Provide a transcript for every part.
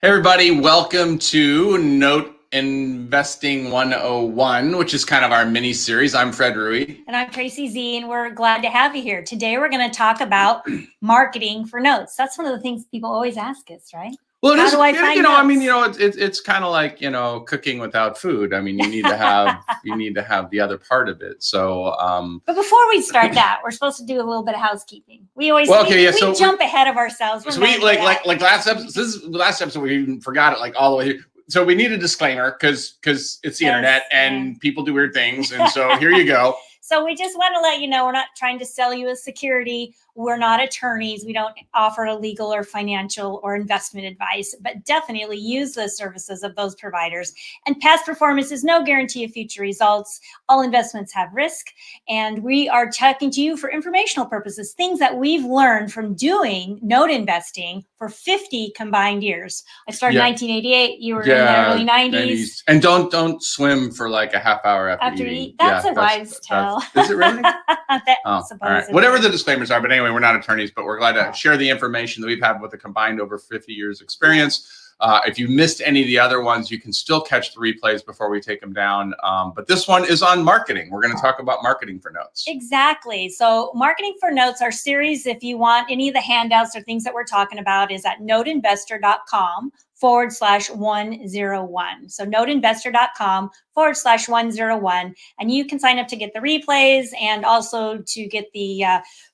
Hey everybody, welcome to Note Investing 101, which is kind of our mini series. I'm Fred Rui. And I'm Tracy Z, and we're glad to have you here. Today we're going to talk about marketing for notes. That's one of the things people always ask us, right? Well, How do I find notes? it's kind of like, cooking without food. I mean, you need to have the other part of it. So, but before we start that, we're supposed to do a little bit of housekeeping. We always jump ahead of ourselves. So we like last episode. This is the last episode we even forgot it like all the way. So we need a disclaimer because it's the internet and people do weird things. And so here you go. So we just want to let you know we're not trying to sell you a security. We're not attorneys. We don't offer legal or financial or investment advice, but definitely use the services of those providers. And past performance is no guarantee of future results. All investments have risk. And we are talking to you for informational purposes, things that we've learned from doing note investing for 50 combined years. I started in 1988. You were in the early 90s. And don't swim for like a half hour after eating. That's a wives' tale. Is it really? All right. Whatever the disclaimers are, but anyway, we're not attorneys, but we're glad to share the information that we've had with a combined over 50 years experience. If you missed any of the other ones, you can still catch the replays before we take them down. But this one is on marketing. We're going to talk about marketing for notes. Exactly. So marketing for notes, our series, if you want any of the handouts or things that we're talking about, is at noteinvestor.com/101. So noteinvestor.com/101. And you can sign up to get the replays and also to get the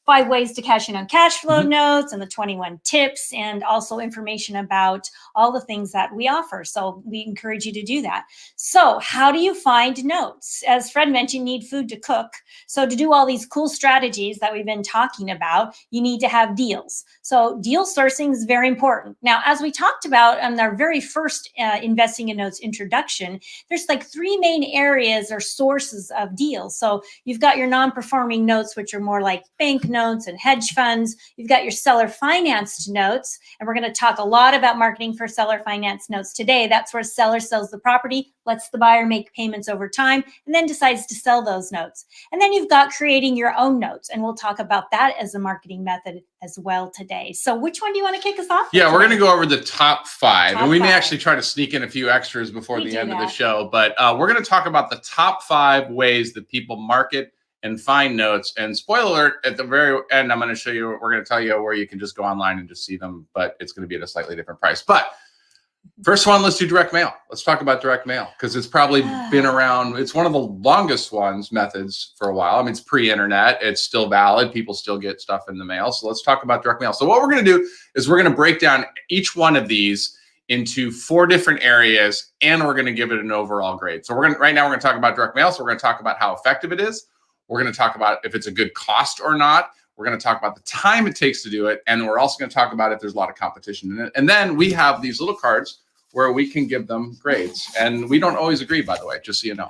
5 ways to cash in on cash flow notes and the 21 tips and also information about all the things that we offer. So we encourage you to do that. So how do you find notes? As Fred mentioned, you need food to cook. So to do all these cool strategies that we've been talking about, you need to have deals. So deal sourcing is very important. Now, as we talked about in our very first Investing in Notes introduction, there's like 3 main areas or sources of deals. So you've got your non-performing notes, which are more like bank notes and hedge funds. You've got your seller financed notes, and we're going to talk a lot about marketing for seller financed notes today. That's where seller sells the property, lets the buyer make payments over time, and then decides to sell those notes. And then you've got creating your own notes, and we'll talk about that as a marketing method as well today. So which one do you want to kick us off with? Yeah, we're going to go over the top 5, and we may actually try to sneak in a few extras before the end of the show, but we're going to talk about the top 5 ways that people market and find notes. And spoiler alert, at the very end, I'm going to show you, we're going to tell you where you can just go online and just see them, but it's going to be at a slightly different price. But first one, let's do direct mail. Let's talk about direct mail because it's probably been around. It's one of the longest methods for a while. I mean, it's pre-internet. It's still valid. People still get stuff in the mail. So let's talk about direct mail. So what we're going to do is we're going to break down each one of these into 4 different areas, and we're going to give it an overall grade. So right now we're going to talk about direct mail. So we're going to talk about how effective it is. We're going to talk about if it's a good cost or not. We're going to talk about the time it takes to do it. And we're also going to talk about if there's a lot of competition in it. And then we have these little cards where we can give them grades. And we don't always agree, by the way, just so you know.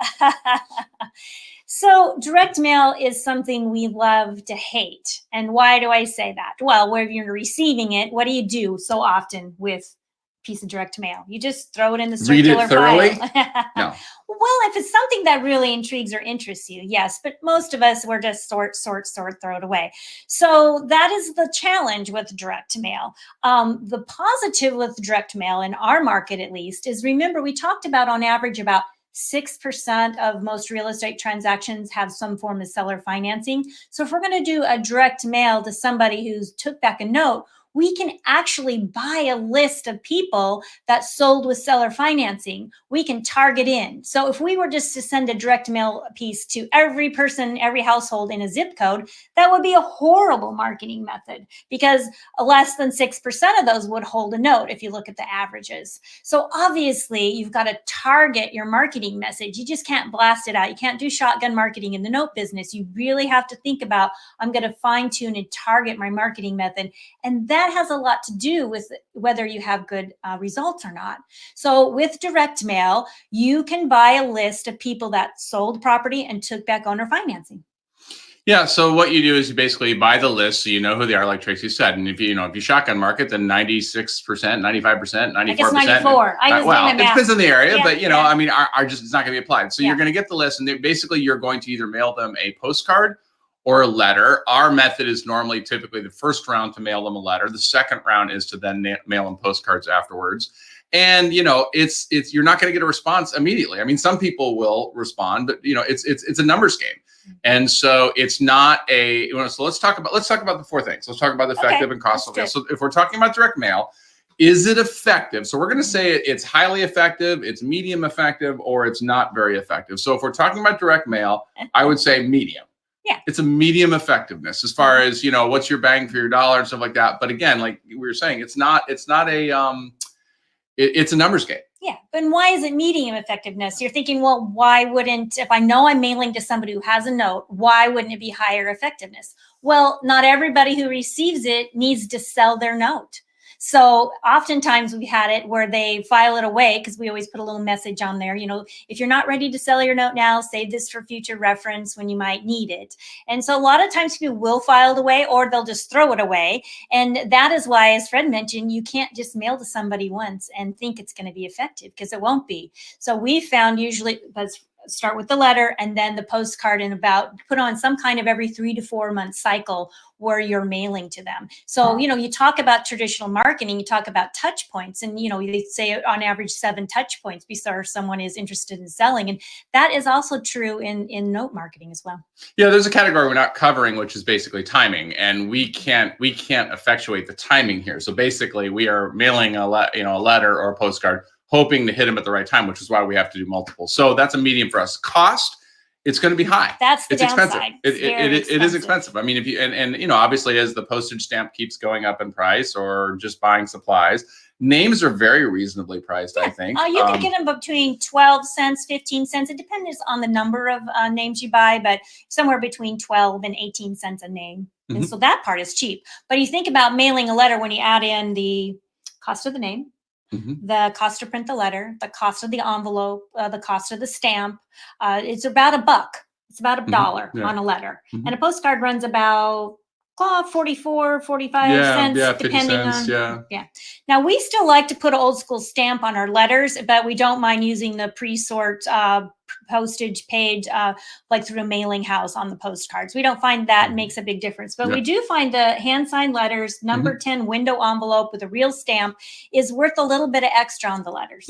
So direct mail is something we love to hate. And why do I say that? Well, where you're receiving it, what do you do so often with piece of direct mail? You just throw it in the circular file. No. Well, if it's something that really intrigues or interests you, yes. But most of us, we're just sort, throw it away. So that is the challenge with direct mail. The positive with direct mail in our market, at least, is remember we talked about on average about 6% of most real estate transactions have some form of seller financing. So if we're going to do a direct mail to somebody who's took back a note, we can actually buy a list of people that sold with seller financing. We can target in. So if we were just to send a direct mail piece to every person, every household in a zip code, that would be a horrible marketing method because less than 6% of those would hold a note if you look at the averages. So obviously you've got to target your marketing message. You just can't blast it out. You can't do shotgun marketing in the note business. You really have to think about, I'm going to fine tune and target my marketing method. And that has a lot to do with whether you have good results or not. So with direct mail, you can buy a list of people that sold property and took back owner financing. Yeah, so what you do is you basically buy the list so you know who they are, like Tracy said. And if you shotgun market, then 96%, 95%, 94%. I guess 94. Well, it depends on the area, but I mean, our just it's not going to be applied. So you're going to get the list, and basically you're going to either mail them a postcard or a letter. Our method is normally typically the first round to mail them a letter. The second round is to then mail them postcards afterwards. And you're not going to get a response immediately. I mean, some people will respond, but it's a numbers game. And so it's not so let's talk about the four things. Let's talk about the effective and costly. So if we're talking about direct mail, is it effective? So we're going to say it's highly effective, it's medium effective, or it's not very effective. So if we're talking about direct mail, I would say medium. Yeah. It's a medium effectiveness as far as, what's your bang for your dollar and stuff like that. But again, like we were saying, it's a numbers game. Yeah. But why is it medium effectiveness? You're thinking, well, why wouldn't, if I know I'm mailing to somebody who has a note, why wouldn't it be higher effectiveness? Well, not everybody who receives it needs to sell their note. So oftentimes we had it where they file it away, because we always put a little message on there, if you're not ready to sell your note now, save this for future reference when you might need it. And so a lot of times people will file it away, or they'll just throw it away. And that is why, as Fred mentioned, you can't just mail to somebody once and think it's going to be effective, because it won't be. So we found usually, let's start with the letter and then the postcard, and put on some kind of every 3 to 4 month cycle where you're mailing to them. So, you talk about traditional marketing, you talk about touch points, and, they say on average 7 touch points before someone is interested in selling. And that is also true in note marketing as well. Yeah, there's a category we're not covering, which is basically timing. And we can't effectuate the timing here. So basically we are mailing a letter or a postcard, hoping to hit them at the right time, which is why we have to do multiple. So that's a medium for us. Cost, it's going to be high. That's the downside. Expensive. It is expensive. I mean, if you and obviously as the postage stamp keeps going up in price, or just buying supplies, names are very reasonably priced. I think you can get them between 12 cents, 15 cents. It depends on the number of names you buy, but somewhere between 12 and 18 cents a name. And so that part is cheap. But you think about mailing a letter when you add in the cost of the name, the cost to print the letter, the cost of the envelope, the cost of the stamp. It's about $1. It's about $1 on a letter. And a postcard runs about 44, 45 cents, depending 50 cents, on. Now, we still like to put an old school stamp on our letters, but we don't mind using the pre-sort postage paid like through a mailing house on the postcards. We don't find that makes a big difference, but we do find the hand signed letters, number 10 window envelope with a real stamp is worth a little bit of extra on the letters.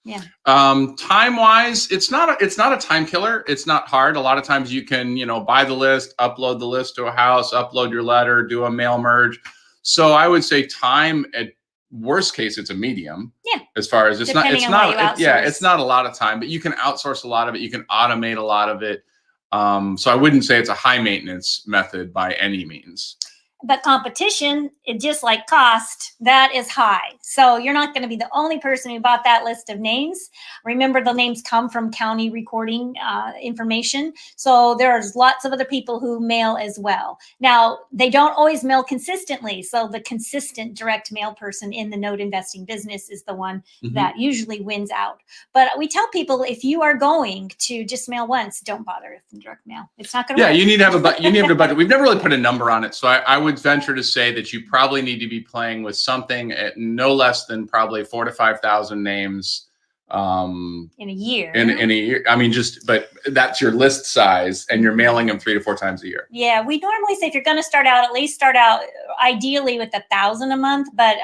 Yeah. Time wise, it's not a time killer. It's not hard. A lot of times you can, buy the list, upload the list to a house, upload your letter, do a mail merge. So I would say time, at worst case, it's a medium. Yeah. As far as it's not a lot of time, but you can outsource a lot of it. You can automate a lot of it. So I wouldn't say it's a high maintenance method by any means. But competition, it just like cost, that is high. So you're not going to be the only person who bought that list of names. Remember, the names come from county recording information. So there's lots of other people who mail as well. Now, they don't always mail consistently. So the consistent direct mail person in the note investing business is the one that usually wins out. But we tell people, if you are going to just mail once, don't bother with the direct mail. It's not going to work. You need to have a budget. We've never really put a number on it. So I would venture to say that you probably need to be playing with something at no less than probably 4,000 to 5,000 names in a year. In a year. I mean, but that's your list size, and you're mailing them 3 to 4 times a year. Yeah, we normally say if you're going to start out, at least start out ideally with 1,000 a month, but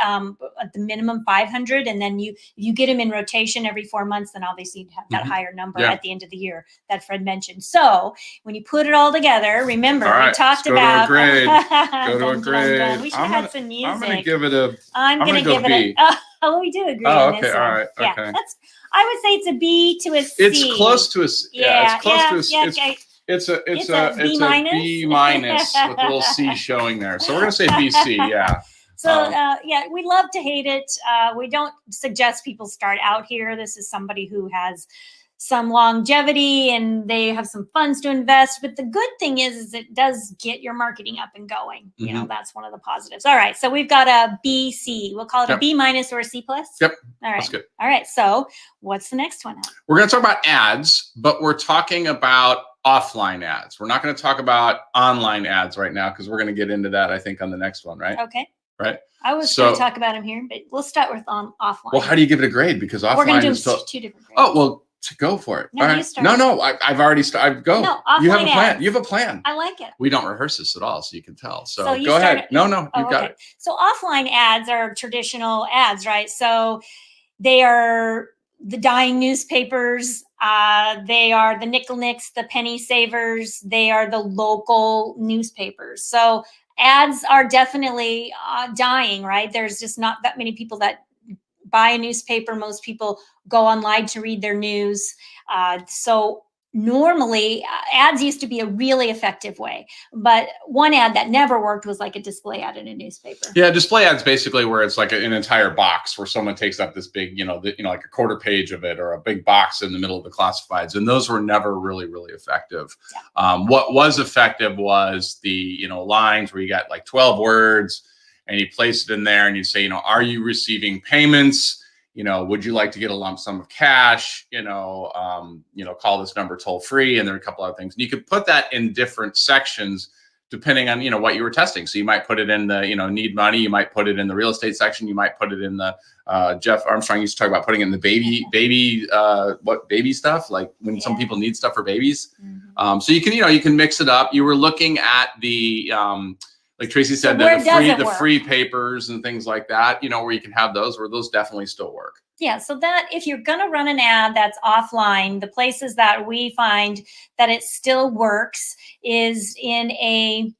at the minimum 500, and then you get them in rotation every 4 months, then obviously you'd have that higher number at the end of the year that Fred mentioned. So when you put it all together, remember we talked about go to a grade. We should have some music. I'm going to give it a. I'm going to give it a. Oh, we do agree. Oh, on this okay, all right. Yeah, okay. I would say it's a B to a C. It's close to a C. Yeah, it's close to a C. Okay. It's a B minus with a little C showing there. So we're gonna say BC, yeah. So we love to hate it. We don't suggest people start out here. This is somebody who has some longevity and they have some funds to invest. But the good thing is it does get your marketing up and going. You know, that's one of the positives. All right. So we've got a BC. We'll call it a B minus or a C plus. Yep. All right. That's good. All right. So what's the next one? We're going to talk about ads, but we're talking about offline ads. We're not going to talk about online ads right now because we're going to get into that, I think, on the next one, right? Okay. Right. I was going to talk about them here, but we'll start with offline. Well, how do you give it a grade? Because offline we're going to do two different grades. Oh, well, to go for it. No, all right. You start. No, I've already started. Go. No, you have a plan. ads. You have a plan. I like it. We don't rehearse this at all, so you can tell. So you go ahead. No, you've got it. So offline ads are traditional ads, right? So They are the dying newspapers. They are the nickel nicks, the penny savers. They are the local newspapers. So ads are definitely dying, right? There's just not that many people that buy a newspaper. Most people go online to read their news. So normally ads used to be a really effective way, but one ad that never worked was like a display ad in a newspaper. Yeah, display ads basically where it's like an entire box where someone takes up this big, like a quarter page of it or a big box in the middle of the classifieds, and those were never really, really effective. Yeah. What was effective was the lines where you got like 12 words and you place it in there and you say, are you receiving payments? Would you like to get a lump sum of cash? Call this number toll free. And there are a couple other things. And you could put that in different sections depending on, what you were testing. So you might put it in the, need money. You might put it in the real estate section. You might put it in the, Jeff Armstrong used to talk about putting it in the baby stuff, like when some people need stuff for babies. Mm-hmm. So you can mix it up. You were looking at the, like Tracy said, the free papers and things like that, where you can have those, where those definitely still work. Yeah, so that if you're going to run an ad that's offline, the places that we find that it still works is in a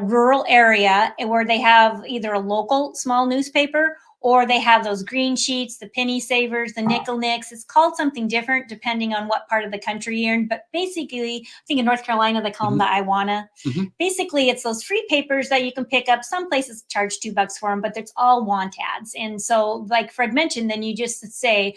rural area where they have either a local small newspaper or they have those green sheets, the penny savers, the nickel nicks. It's called something different depending on what part of the country you're in. But basically, I think in North Carolina, they call them the I Wanna. Mm-hmm. Basically, it's those free papers that you can pick up. Some places charge $2 for them, but it's all want ads. And so like Fred mentioned, then you just say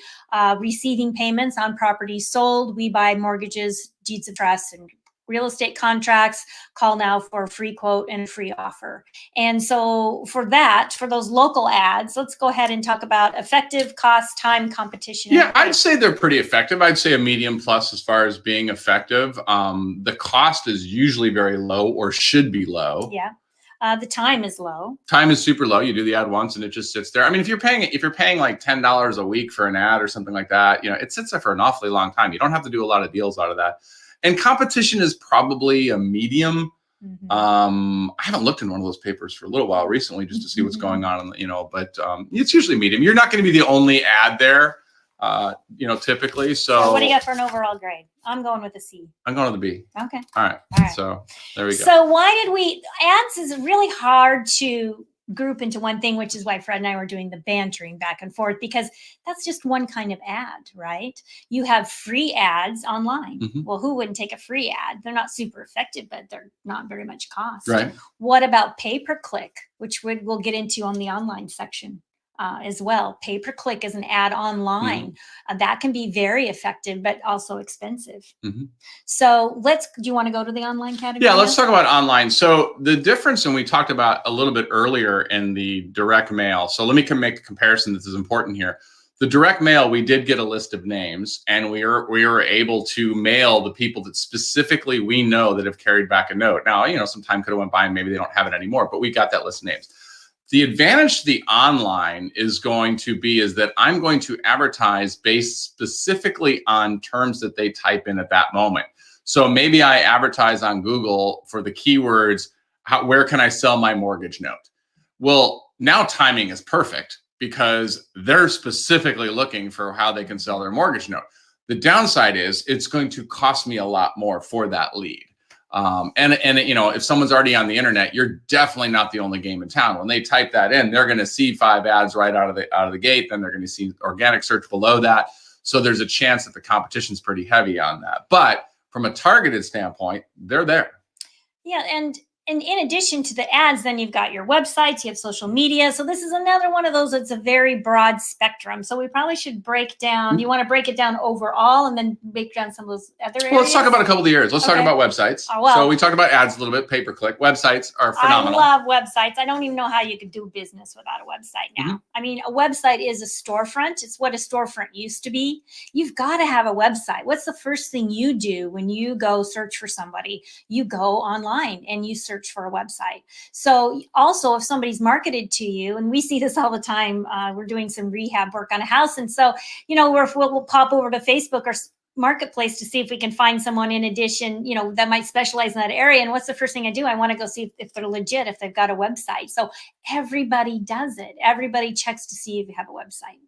receiving payments on properties sold. We buy mortgages, deeds of trust, and real estate contracts. Call now for a free quote and a free offer. And so for those local ads, let's go ahead and talk about effective, cost, time, competition. Yeah, I'd say they're pretty effective. I'd say a medium plus as far as being effective. The cost is usually very low or should be low. Yeah. The time is low. Time is super low. You do the ad once and it just sits there. I mean, if you're paying like $10 a week for an ad or something like that, it sits there for an awfully long time. You don't have to do a lot of deals out of that. And competition is probably a medium. Mm-hmm. I haven't looked in one of those papers for a little while recently just to see what's going on, but it's usually medium. You're not going to be the only ad there, typically. So what do you got for an overall grade? I'm going with a C. I'm going with a B. Okay. All right. So there we go. So ads is really hard to group into one thing, which is why Fred and I were doing the bantering back and forth, because that's just one kind of ad, right? You have free ads online. Mm-hmm. Well, who wouldn't take a free ad? They're not super effective, but they're not very much cost. Right. What about pay-per-click, which we'll get into on the online section as well. Pay-per-click is an ad online. Mm-hmm. That can be very effective, but also expensive. Mm-hmm. So do you want to go to the online category? Yeah, let's talk about online. So the difference, and we talked about a little bit earlier in the direct mail. So let me make a comparison. This is important here. The direct mail, we did get a list of names, and we were able to mail the people that specifically we know that have carried back a note. Now, some time could have went by and maybe they don't have it anymore, but we got that list of names. The advantage to the online is that I'm going to advertise based specifically on terms that they type in at that moment. So maybe I advertise on Google for the keywords, where can I sell my mortgage note? Well, now timing is perfect because they're specifically looking for how they can sell their mortgage note. The downside is it's going to cost me a lot more for that lead. If someone's already on the internet, you're definitely not the only game in town. When they type that in, they're going to see 5 ads right out of the gate. Then they're going to see organic search below that. So there's a chance that the competition's pretty heavy on that. But from a targeted standpoint, they're there. Yeah, and in addition to the ads, then you've got your websites, you have social media. So this is another one of those that's a very broad spectrum. So we probably should break down. Mm-hmm. You want to break it down overall and then break down some of those other areas? Well, let's talk about a couple of the areas. Let's talk about websites. Oh, well, so we talked about ads a little bit, pay-per-click. Websites are phenomenal. I love websites. I don't even know how you could do business without a website now. Mm-hmm. I mean, a website is a storefront. It's what a storefront used to be. You've got to have a website. What's the first thing you do when you go search for somebody? You go online and you search for a website. So also if somebody's marketed to you, and we see this all the time, we're doing some rehab work on a house. And so, we'll pop over to Facebook or Marketplace to see if we can find someone in addition, that might specialize in that area. And what's the first thing I do? I want to go see if they're legit, if they've got a website. So everybody does it. Everybody checks to see if you have a website.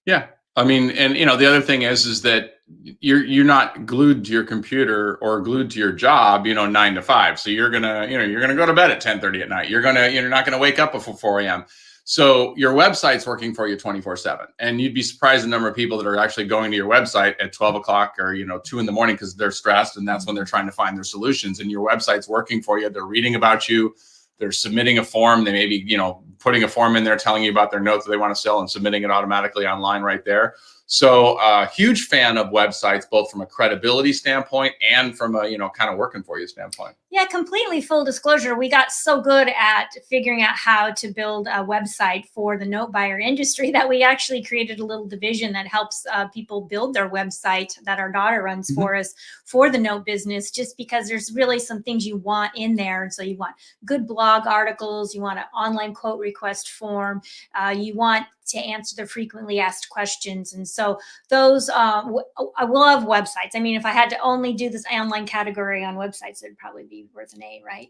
Yeah. I mean, and the other thing is that you're not glued to your computer or glued to your job, 9 to 5. So you're gonna go to bed at 10:30 at night. You're not gonna wake up before 4 a.m. So your website's working for you 24/7. And you'd be surprised the number of people that are actually going to your website at 12 o'clock or 2 in the morning because they're stressed, and that's when they're trying to find their solutions. And your website's working for you. They're reading about you. They're submitting a form. They may be, putting a form in there telling you about their note that they want to sell and submitting it automatically online right there. So huge fan of websites, both from a credibility standpoint and from a, kind of working for you standpoint. Yeah, completely full disclosure. We got so good at figuring out how to build a website for the note buyer industry that we actually created a little division that helps people build their website that our daughter runs for us for the note business, just because there's really some things you want in there. And so you want good blog articles, you want an online quote request form, you want to answer the frequently asked questions. And so those, I love websites. I mean, if I had to only do this online category on websites, it'd probably be worth an A, right?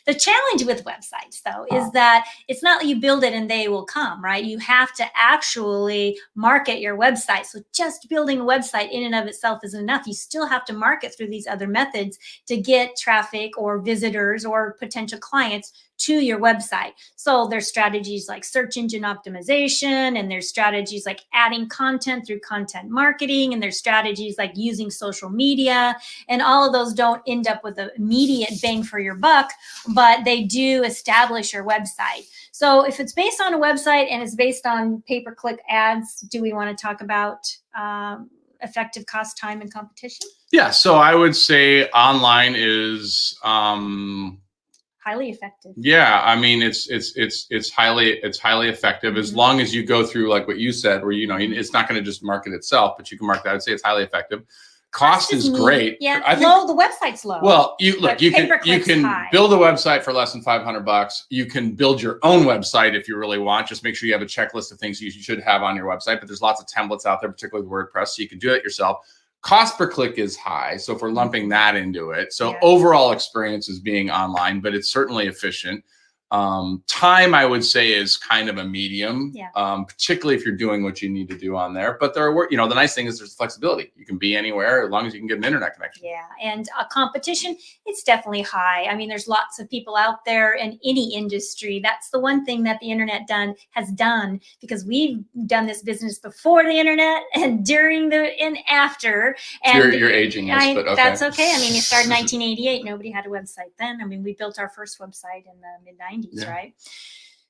The challenge with websites, though, is that it's not that you build it and they will come, right? You have to actually market your website. So just building a website in and of itself isn't enough. You still have to market through these other methods to get traffic or visitors or potential clients to your website. So there's strategies like search engine optimization, and there's strategies like adding content through content marketing, and there's strategies like using social media, and all of those don't end up with an immediate bang for your buck, but they do establish your website. So if it's based on a website and it's based on pay-per-click ads, do we want to talk about effective cost, time, and competition? Yeah. So I would say online is highly effective. Yeah, I mean it's highly effective as long as you go through like what you said, where it's not going to just market itself, but you can market that. I'd say it's highly effective. Cost is great. Yeah, I think, low. The website's low. Well, you can build a website for less than $500. You can build your own website if you really want. Just make sure you have a checklist of things you should have on your website. But there's lots of templates out there, particularly with WordPress, so you can do it yourself. Cost per click is high, so if we're lumping that into it. So overall experience is being online, but it's certainly efficient. Time, I would say, is kind of a medium, particularly if you're doing what you need to do on there. But there are, the nice thing is there's flexibility. You can be anywhere as long as you can get an internet connection. Yeah, and competition, it's definitely high. I mean, there's lots of people out there in any industry. That's the one thing that the internet has done, because we've done this business before the internet and during and after. And you're aging us, but okay. That's okay. I mean, it started in 1988. Nobody had a website then. I mean, we built our first website in the mid-90s. Right?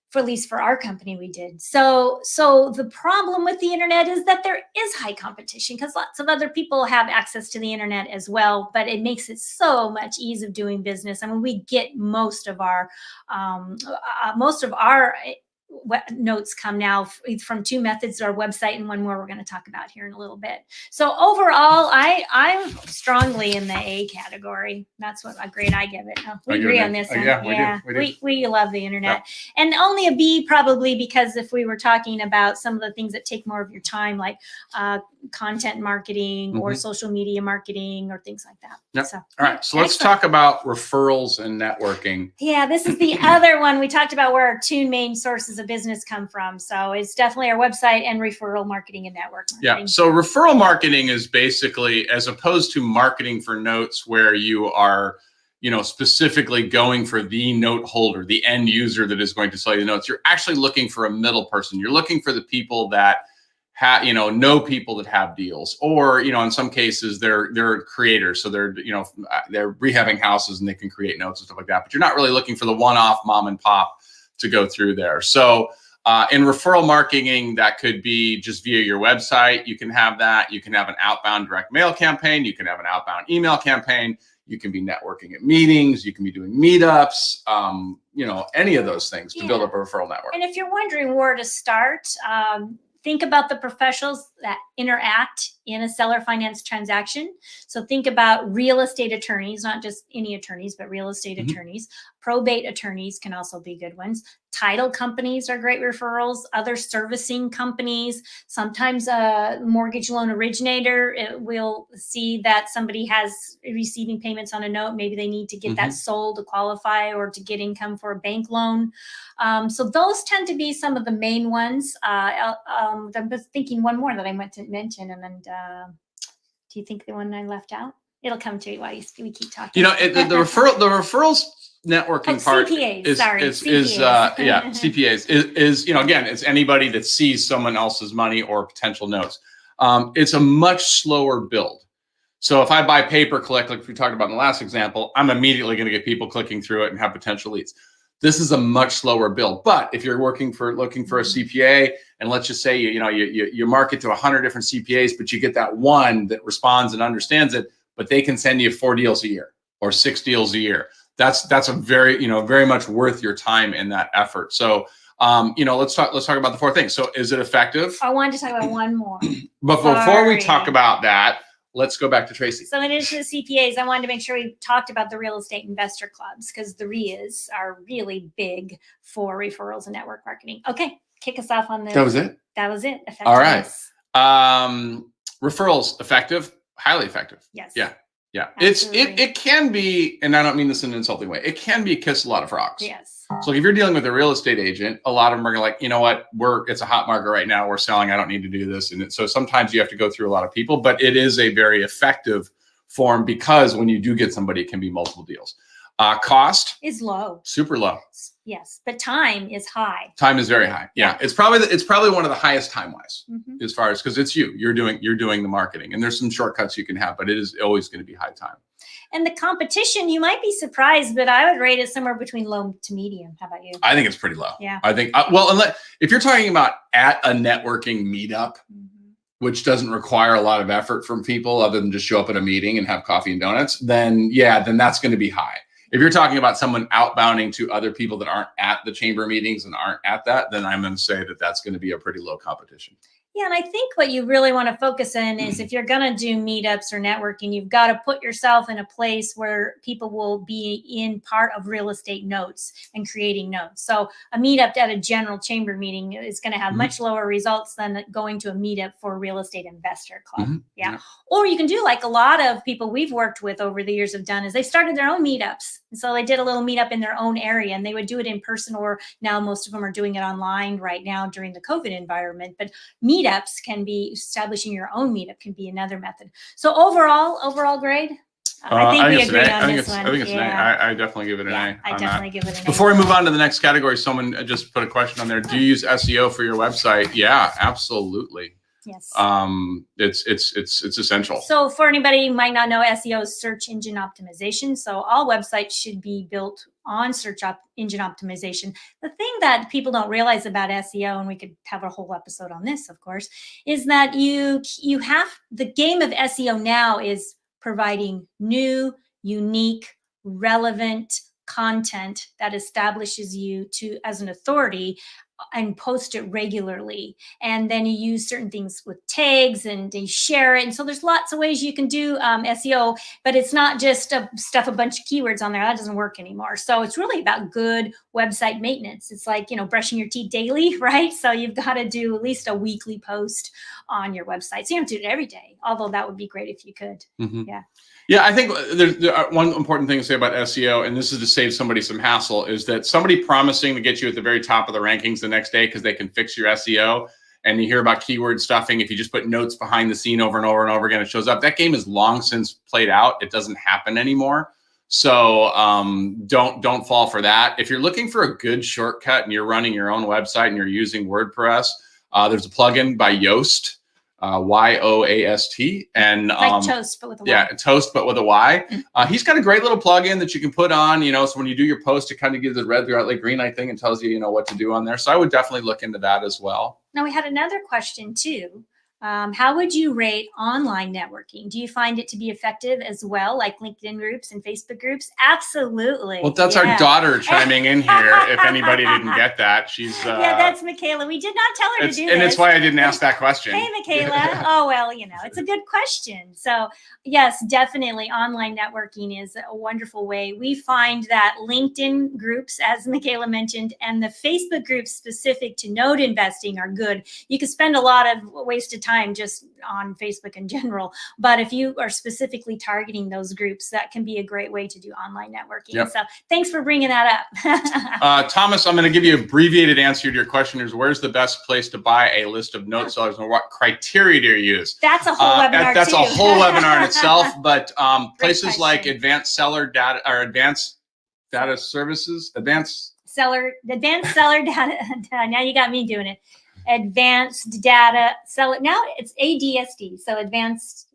For at least for our company, we did. So the problem with the internet is that there is high competition, because lots of other people have access to the internet as well, but it makes it so much ease of doing business. I mean, we get most of our notes come now from two methods, our website and one more we're going to talk about here in a little bit. So overall, I'm strongly in the A category. That's what a grade I give it. We agree on this. Yeah, we love the internet. And only a B probably because if we were talking about some of the things that take more of your time, like content marketing or social media marketing or things like that. Yep. So, all right. So let's talk about referrals and networking. Yeah, this is the other one. We talked about where our two main sources of business come from. So it's definitely our website and referral marketing and network marketing. Yeah. So referral marketing is basically, as opposed to marketing for notes where you are, specifically going for the note holder, the end user that is going to sell you the notes. You're actually looking for a middle person. You're looking for the people that know people that have deals, or, in some cases they're creators. So they're rehabbing houses and they can create notes and stuff like that, but you're not really looking for the one-off mom and pop to go through there. So in referral marketing, that could be just via your website. You can have that. You can have an outbound direct mail campaign. You can have an outbound email campaign. You can be networking at meetings. You can be doing meetups, any of those things to build up a referral network. And if you're wondering where to start, think about the professionals that interact in a seller finance transaction. So think about real estate attorneys, not just any attorneys, but real estate attorneys. Probate attorneys can also be good ones. Title companies are great referrals. Other servicing companies. Sometimes a mortgage loan originator will see that somebody has receiving payments on a note. Maybe they need to get that sold to qualify or to get income for a bank loan. So those tend to be some of the main ones. I'm thinking one more that I meant to mention. And then do you think the one I left out? It'll come to you while we keep talking. You know, the referrals networking part CPAs, is CPAs is you know, again, it's anybody that sees someone else's money or potential notes. It's a much slower build. So if I buy pay-per-click, like we talked about in the last example, I'm immediately going to get people clicking through it and have potential leads. This is a much slower build. But if you're looking for a CPA, and let's just say you market to 100 different CPAs, but you get that one that responds and understands it, but they can send you 4 deals a year or 6 deals a year. That's a very much worth your time in that effort. So let's talk about the 4 things. So is it effective? I wanted to talk about one more. But before we talk about that, let's go back to Tracy. So in addition to the CPAs, I wanted to make sure we talked about the real estate investor clubs, because the RIAs are really big for referrals and network marketing. Okay, kick us off on this. That was it? That was it. All right. Referrals, effective, highly effective. Yes. Yeah. Absolutely. It can be, and I don't mean this in an insulting way, it can be kiss a lot of frogs. Yes. So if you're dealing with a real estate agent, a lot of them are like, you know what, it's a hot market right now. We're selling. I don't need to do this. And so sometimes you have to go through a lot of people, but it is a very effective form, because when you do get somebody, it can be multiple deals. Cost is low. Super low. Yes, but time is high. Time is very high. Yeah, it's probably one of the highest time wise as far as, because it's you're doing the marketing, and there's some shortcuts you can have, but it is always going to be high time. And the competition, you might be surprised, but I would rate it somewhere between low to medium. How about you? I think it's pretty low. Yeah. I think if you're talking about at a networking meetup, which doesn't require a lot of effort from people other than just show up at a meeting and have coffee and donuts, then that's going to be high. If you're talking about someone outbounding to other people that aren't at the chamber meetings and aren't at that, then I'm going to say that that's going to be a pretty low competition. Yeah, and I think what you really want to focus in is, if you're going to do meetups or networking, you've got to put yourself in a place where people will be in part of real estate notes and creating notes. So a meetup at a general chamber meeting is going to have much lower results than going to a meetup for a real estate investor club. Yeah. Or you can do like a lot of people we've worked with over the years have done, is they started their own meetups. And so they did a little meetup in their own area, and they would do it in person, or now most of them are doing it online right now during the COVID environment. But meetups can be, establishing your own meetup can be another method. So overall grade, I think we agree on this one. I think it's an A. I definitely give it an A. I definitely give it an A. Before we move on to the next category, someone just put a question on there. Do you use SEO for your website? Yeah, absolutely. Yes. It's essential. So for anybody who might not know, SEO is search engine optimization. So all websites should be built on search engine optimization. The thing that people don't realize about SEO, and we could have a whole episode on this, of course, is that you have, the game of SEO now is providing new, unique, relevant content that establishes you as an authority, and post it regularly. And then you use certain things with tags and you share it. And so there's lots of ways you can do SEO, but it's not just stuff a bunch of keywords on there. That doesn't work anymore. So it's really about good website maintenance. It's like, brushing your teeth daily, right? So you've got to do at least a weekly post on your website. So you don't have to do it every day, although that would be great if you could. Yeah. Yeah, I think there's one important thing to say about SEO, and this is to save somebody some hassle, is that somebody promising to get you at the very top of the rankings the next day because they can fix your SEO, and you hear about keyword stuffing. If you just put notes behind the scene over and over and over again, it shows up. That game is long since played out. It doesn't happen anymore. So don't fall for that. If you're looking for a good shortcut and you're running your own website and you're using WordPress, there's a plugin by Yoast. Yoast, and like Toast, but with a Y. Yeah, Toast, but with a Y. He's got a great little plugin that you can put on, so when you do your post, it kind of gives the red, light, green light thing and tells you, what to do on there. So I would definitely look into that as well. Now we had another question too. How would you rate online networking? Do you find it to be effective as well, like LinkedIn groups and Facebook groups? Absolutely. Well, that's our daughter chiming in here. If anybody didn't get that, she's yeah, that's Michaela. We did not tell her to do this. And it's why I didn't ask that question. Hey, Michaela. Oh, well, you know, it's a good question. So yes, definitely online networking is a wonderful way. We find that LinkedIn groups, as Michaela mentioned, and the Facebook groups specific to node investing are good. You can spend a lot of wasted time just on Facebook in general, but if you are specifically targeting those groups, that can be a great way to do online networking. Yep. So thanks for bringing that up. Thomas, I'm going to give you an abbreviated answer to your question. Is where's the best place to buy a list of note sellers and what criteria do you use? That's a whole webinar. That's a whole webinar in itself, but places like Advanced Seller Data or Advanced Data Services, Advanced Seller Data. Now you got me doing it. Advanced Data Seller. Now it's ADSD. So Advanced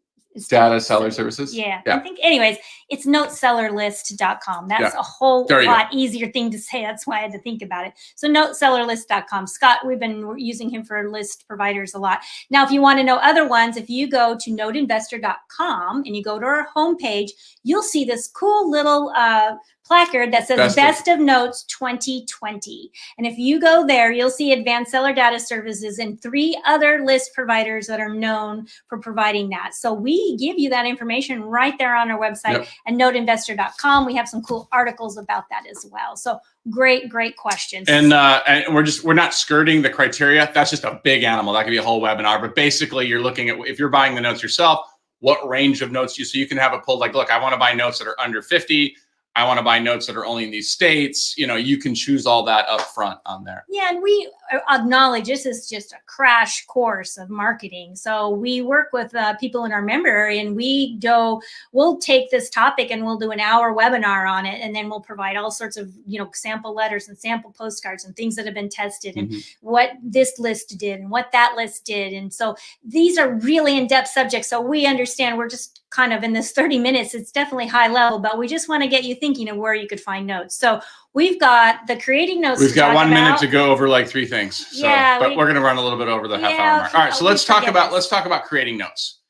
Data Seller Services. Yeah. I think, anyways, it's notesellerlist.com. That's a whole lot easier thing to say. That's why I had to think about it. So notesellerlist.com. Scott, we've been using him for list providers a lot. Now, if you want to know other ones, if you go to noteinvestor.com and you go to our homepage, you'll see this cool little placard that says Best of Notes 2020. And if you go there, you'll see Advanced Seller Data Services and 3 other list providers that are known for providing that. So we give you that information right there on our website and noteinvestor.com. We have some cool articles about that as well. So great questions. And we're not skirting the criteria. That's just a big animal. That could be a whole webinar. But basically, you're looking at, if you're buying the notes yourself, what range of notes so you can have a pull like, look, I want to buy notes that are under 50. I want to buy notes that are only in these states. You know, you can choose all that up front on there. Yeah, and we acknowledge this is just a crash course of marketing. So we work with people in our member area, and we'll take this topic and we'll do an hour webinar on it, and then we'll provide all sorts of, you know, sample letters and sample postcards and things that have been tested and what this list did and what that list did. And so these are really in-depth subjects. So we understand we're just kind of in this 30 minutes, it's definitely high level, but we just want to get you thinking of where you could find notes. So we've got the creating notes. We've got 1 minute to go over like 3 things. So, but we're going to run a little bit over the half hour mark. All right, so let's talk about creating notes.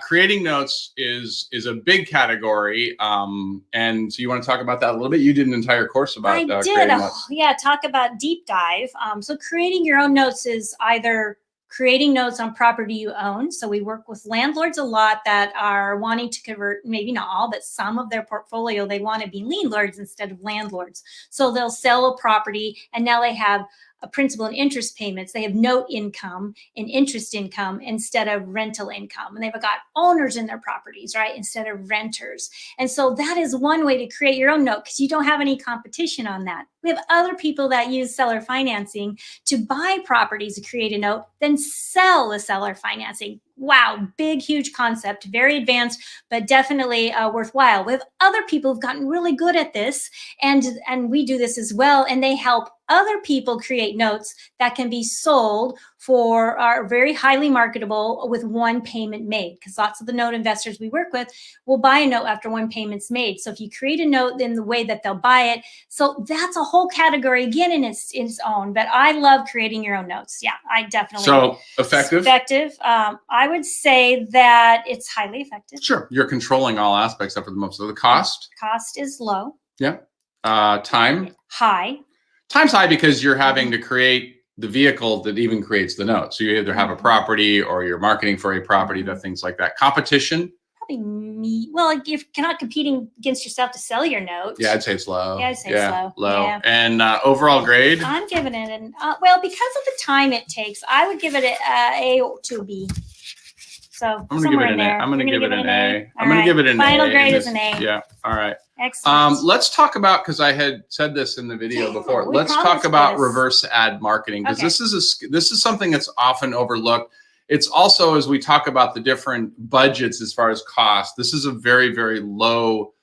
Creating notes is a big category, and so you want to talk about that a little bit. You did an entire course about creating notes. Yeah, talk about deep dive. So creating your own notes is either creating notes on property you own. So we work with landlords a lot that are wanting to convert, maybe not all, but some of their portfolio, they want to be lienlords instead of landlords. So they'll sell a property and now they have a principal and interest payments. They have note income and interest income instead of rental income. And they've got owners in their properties, right, instead of renters. And so that is one way to create your own note because you don't have any competition on that. We have other people that use seller financing to buy properties to create a note, then sell the seller financing. Wow, big, huge concept, very advanced, but definitely worthwhile. We have other people who've gotten really good at this, and we do this as well, and they help other people create notes that can be sold for are very highly marketable with one payment made, because lots of the note investors we work with will buy a note after one payment's made. So if you create a note in the way that they'll buy it, so that's a whole category again in its own. But I love creating your own notes. Yeah, I definitely. So effective. I would say that it's highly effective. Sure, you're controlling all aspects up for the most. So the cost. Cost is low. Yeah. Time. High. Time's high because you're having to create the vehicle that even creates the note. So you either have a property or you're marketing for a property, things like that. Competition. Probably me. Well, like if you're not competing against yourself to sell your note. Yeah, I'd say it's low. Yeah, I'd say slow. Low. Yeah. And overall grade? I'm giving it an, well, because of the time it takes, I would give it A to B. So I'm going to give it an A. I'm going to give it an A. I'm going to give it an A. Final grade is an A. Yeah. All right. Excellent. Let's talk about, because I had said this in the video before. Let's talk about reverse ad marketing, because this is something that's often overlooked. It's also, as we talk about the different budgets as far as cost, this is a very, very low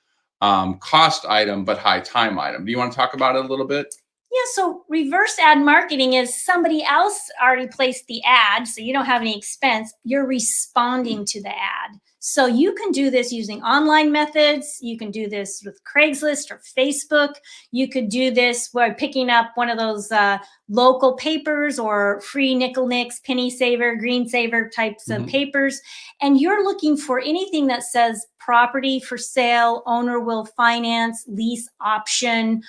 cost item, but high time item. Do you want to talk about it a little bit? Yeah, so reverse ad marketing is somebody else already placed the ad, so you don't have any expense. You're responding to the ad. So you can do this using online methods. You can do this with Craigslist or Facebook. You could do this by picking up one of those local papers or free nickel nicks, penny saver, green saver types of papers. And you're looking for anything that says property for sale, owner will finance, lease option,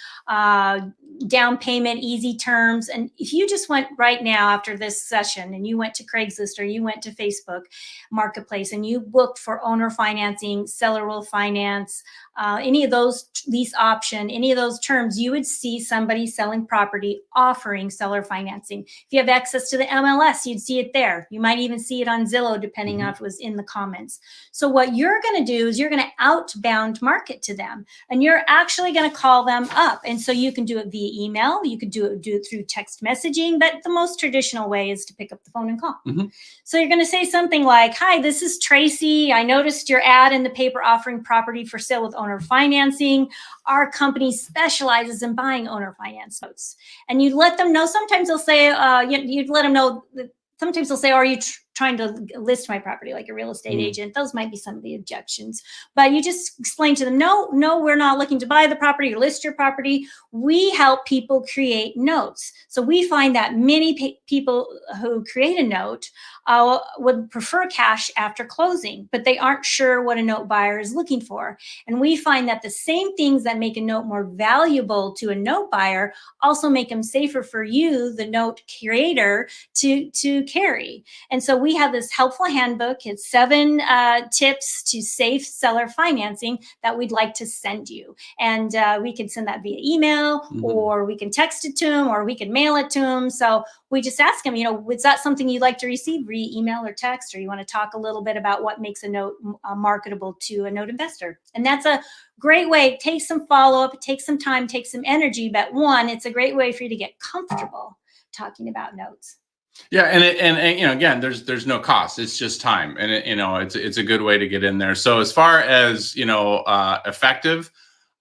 down payment, easy terms. And if you just went right now after this session and you went to Craigslist or you went to Facebook Marketplace and you looked for owner financing, seller will finance, any of those lease option, any of those terms, you would see somebody selling property offering seller financing. If you have access to the MLS, you'd see it there. You might even see it on Zillow, depending on if it was in the comments. So what you're going to do is you're going to outbound market to them, and you're actually going to call them up. And so you can do it via email. You could do it through text messaging, but the most traditional way is to pick up the phone and call. So you're going to say something like, hi, this is Tracy. I noticed your ad in the paper offering property for sale with owner financing. Our company specializes in buying owner finance notes. And you let them know. Sometimes they'll say, you'd let them know that sometimes they'll say, are you trying to list my property like a real estate agent? Those might be some of the objections. But you just explain to them, no, we're not looking to buy the property or list your property. We help people create notes. So we find that many people who create a note would prefer cash after closing, but they aren't sure what a note buyer is looking for. And we find that the same things that make a note more valuable to a note buyer also make them safer for you, the note creator, to carry. And so we have this helpful handbook. It's 7 tips to safe seller financing that we'd like to send you. And we can send that via email, or we can text it to them, or we can mail it to them. So we just ask them, is that something you'd like to receive via email or text, or you want to talk a little bit about what makes a note marketable to a note investor? And that's a great way. It takes some follow-up, it takes some time, takes some energy, but one, it's a great way for you to get comfortable talking about notes. Yeah, and again, there's no cost. It's just time, and it's a good way to get in there. So as far as effective,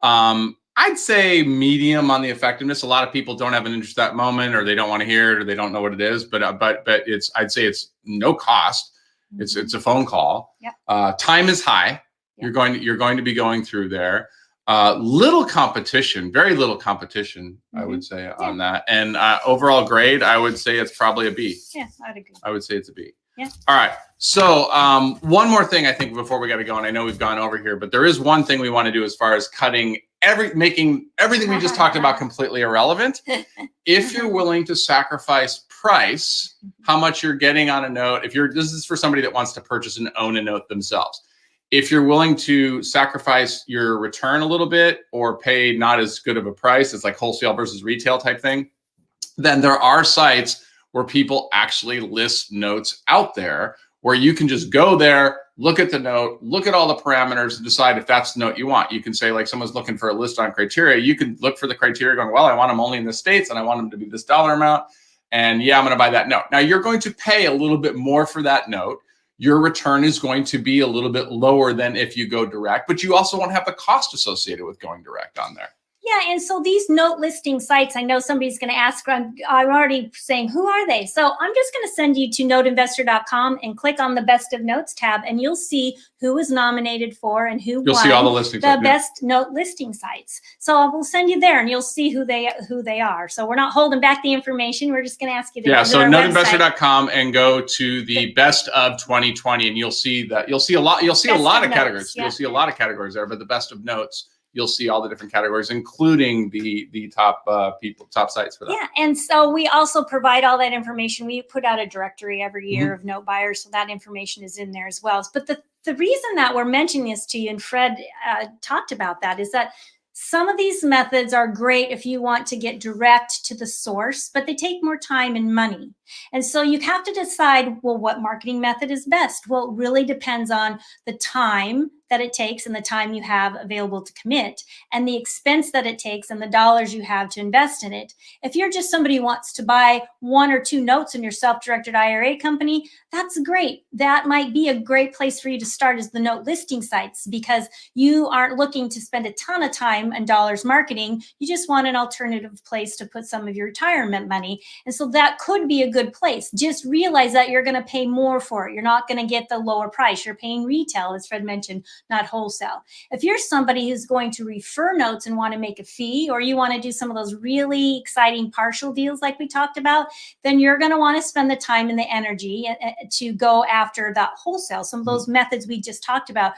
I'd say medium on the effectiveness. A lot of people don't have an interest at that moment, or they don't want to hear it, or they don't know what it is. But I'd say it's no cost. It's a phone call. Yep. Time is high. Yep. You're going to be going through there. Little competition, very little competition, I would say on that. And overall grade, I would say it's probably a B. Yeah, I'd agree. I would say it's a B. Yeah. All right. So one more thing I think before we got to go, and I know we've gone over here, but there is one thing we want to do as far as making everything we just talked about completely irrelevant. If you're willing to sacrifice price, how much you're getting on a note, this is for somebody that wants to purchase and own a note themselves. If you're willing to sacrifice your return a little bit or pay not as good of a price, it's like wholesale versus retail type thing, then there are sites where people actually list notes out there where you can just go there, look at the note, look at all the parameters, and decide if that's the note you want. You can say, like, someone's looking for a list on criteria. You can look for the criteria going, well, I want them only in the States and I want them to be this dollar amount. And yeah, I'm going to buy that note. Now you're going to pay a little bit more for that note. Your return is going to be a little bit lower than if you go direct, but you also won't have the cost associated with going direct on there. Yeah, and so these note listing sites, I know somebody's going to ask, I'm already saying, who are they? So I'm just going to send you to noteinvestor.com and click on the Best of Notes tab, and you'll see who was nominated for and who you'll won see all the listings, the best note listing sites. So I will send you there, and you'll see who they are. So we're not holding back the information. We're just going to ask you to go to so our noteinvestor.com and go to the Best of 2020, and you'll see a lot of categories. Yeah. You'll see a lot of categories there, but the Best of Notes, you'll see all the different categories, including the top top sites for that. Yeah, and so we also provide all that information. We put out a directory every year of note buyers, so that information is in there as well. But the reason that we're mentioning this to you, and Fred talked about that, is that some of these methods are great if you want to get direct to the source, but they take more time and money. And so you have to decide, well, what marketing method is best? Well, it really depends on the time that it takes and the time you have available to commit, and the expense that it takes and the dollars you have to invest in it. If you're just somebody who wants to buy 1 or 2 notes in your self-directed IRA company, that's great. That might be a great place for you to start, is the note listing sites, because you aren't looking to spend a ton of time and dollars marketing. You just want an alternative place to put some of your retirement money. And so that could be a good place. Just realize that you're going to pay more for it. You're not going to get the lower price. You're paying retail, as Fred mentioned, not wholesale. If you're somebody who's going to refer notes and want to make a fee, or you want to do some of those really exciting partial deals like we talked about, then you're going to want to spend the time and the energy to go after that wholesale. Some of those methods we just talked about,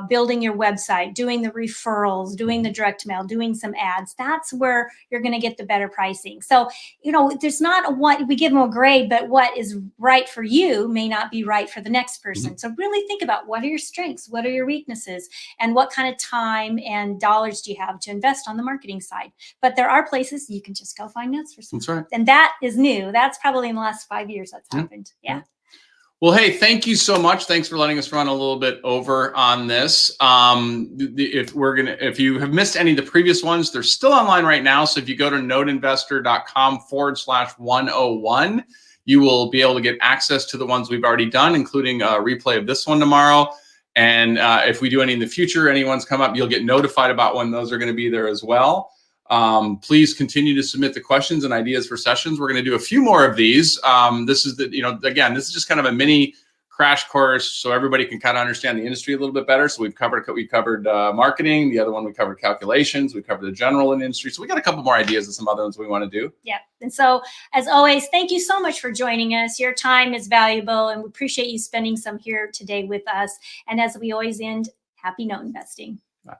building your website, doing the referrals, doing the direct mail, doing some ads. That's where you're going to get the better pricing. So, there's not we give them a grade, but what is right for you may not be right for the next person. So really think about, what are your strengths? What are your weaknesses? And what kind of time and dollars do you have to invest on the marketing side? But there are places you can just go find notes for some. That's right. And that is new. That's probably in the last 5 years that's happened. Yeah. Well, hey, thank you so much. Thanks for letting us run a little bit over on this. If you have missed any of the previous ones, they're still online right now. So if you go to noteinvestor.com/101, you will be able to get access to the ones we've already done, including a replay of this one tomorrow. And if we do any in the future, anyone's come up, you'll get notified about when those are going to be there as well. Please continue to submit the questions and ideas for sessions. We're going to do a few more of these. This is again, this is just kind of a mini crash course so everybody can kind of understand the industry a little bit better. So we covered marketing. The other one, we covered calculations. We covered the general industry. So we got a couple more ideas of some other ones we want to do. Yeah. And so, as always, thank you so much for joining us. Your time is valuable, and we appreciate you spending some here today with us. And as we always end, happy note investing. Bye.